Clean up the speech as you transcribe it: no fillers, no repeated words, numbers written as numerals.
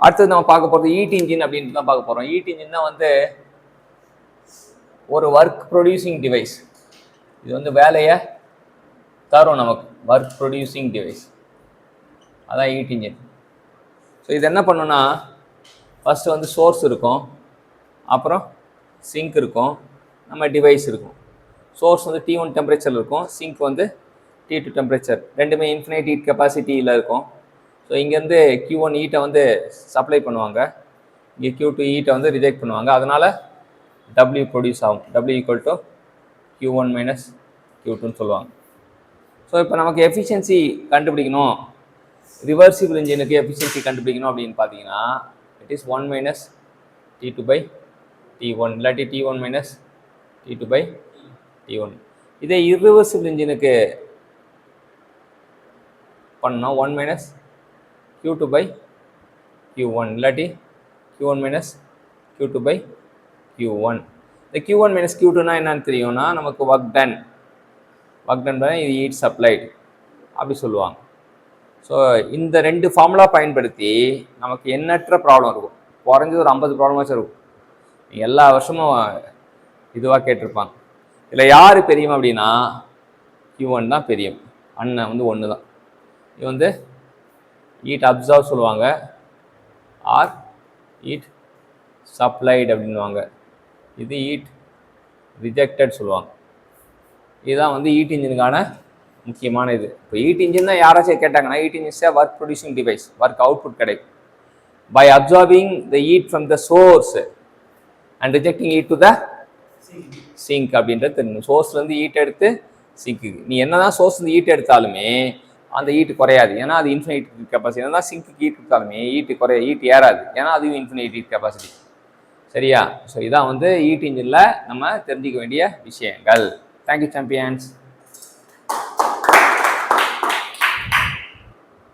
அடுத்தது நம்ம பார்க்க போகிறது ஹீட் இன்ஜின் அப்படின்ட்டு தான் பார்க்க போகிறோம். ஹீட் இன்ஜின் தான் வந்து ஒரு ஒர்க் ப்ரொடியூசிங் டிவைஸ். இது வந்து வேலையை தரும் நமக்கு, ஒர்க் ப்ரொடியூசிங் டிவைஸ், அதான் ஹீட் இன்ஜின். ஸோ இது என்ன பண்ணுன்னா, ஃபஸ்ட்டு வந்து சோர்ஸ் இருக்கும், அப்புறம் சிங்க் இருக்கும், நம்ம டிவைஸ் இருக்கும். சோர்ஸ் வந்து T1 டெம்பரேச்சரில் இருக்கும், சிங்க் வந்து T2 டெம்பரேச்சர், ரெண்டுமே இன்ஃபினைட் ஹீட் கெப்பாசிட்டியில் இருக்கும். ஸோ இங்கேருந்து Q1 ஹீட்டை வந்து சப்ளை பண்ணுவாங்க, இங்கே Q2 ஹீட்டை வந்து ரிஜெக்ட் பண்ணுவாங்க. அதனால் W ப்ரொடியூஸ் ஆகும். W equal to Q1 minus Q2ன்னு சொல்லுவாங்க. ஸோ இப்போ நமக்கு எஃபிஷியன்சி கண்டுபிடிக்கணும், ரிவர்சிபிள் இன்ஜினுக்கு எஃபிஷியன்சி கண்டுபிடிக்கணும் அப்படின்னு பார்த்தீங்கன்னா, it is 1 minus T2 by T1, இல்லாட்டி T1 minus T2 by T1. இதே இர்ரிவர்சிபிள் இன்ஜினுக்கு பண்ணோம் 1 மைனஸ் Q2 பை Q1, இல்லாட்டி Q1 minus Q2 by Q1. இந்த Q1 மைனஸ் Q2னா என்னன்னு தெரியும்னா, நமக்கு ஒர்க் டன் இது ஹீட் சப்ளைடு அப்படி சொல்லுவாங்க. ஸோ இந்த ரெண்டு ஃபார்முலா பயன்படுத்தி நமக்கு எண்ணற்ற ப்ராப்ளம் இருக்கும், குறைஞ்சது ஒரு 50 ப்ராப்ளமாச்சும் இருக்கும். எல்லா வருஷமும் இதுவாக கேட்டிருப்பாங்க. இதில் யார் பெரியும் அப்படின்னா Q1 தான் பெரியும், அண்ணன் வந்து 1 தான். இது வந்து ஹீட் அப்சர்வ் சொல்லுவாங்க, ஆர் ஹீட் சப்ளைடு அப்படின்வாங்க. இது ஹீட் ரிஜெக்டட் சொல்லுவாங்க. இதுதான் வந்து ஹீட் இன்ஜினுக்கான முக்கியமான இது. இப்போ ஹீட் இன்ஜின் தான் யாராச்சும் கேட்டாங்கன்னா, heat engine is a work producing device, work output கிடைக்கும் by absorbing the heat from the source and rejecting heat to the sink அப்படின்றது தெரியும். சோர்ஸ்லேருந்து ஹீட் எடுத்து சிங்க்கு, நீ என்ன தான் சோர்ஸ்லேருந்து ஹீட் எடுத்தாலுமே அந்த ஹீட் குறையாது, ஏன்னா அது இன்ஃபினைட் ஹீட் கெப்பாசிட்டி. என்ன தான் சிங்க்கு ஹீட் எடுத்தாலுமே ஹீட் ஏறாது, ஏன்னா அதுவும் இன்ஃபினைட் ஹீட் கெப்பாசிட்டி. சரியா? ஸோ இதான் வந்து ஹீட் இன்ஜினில் நம்ம தெரிஞ்சிக்க வேண்டிய விஷயங்கள். Thank you champions.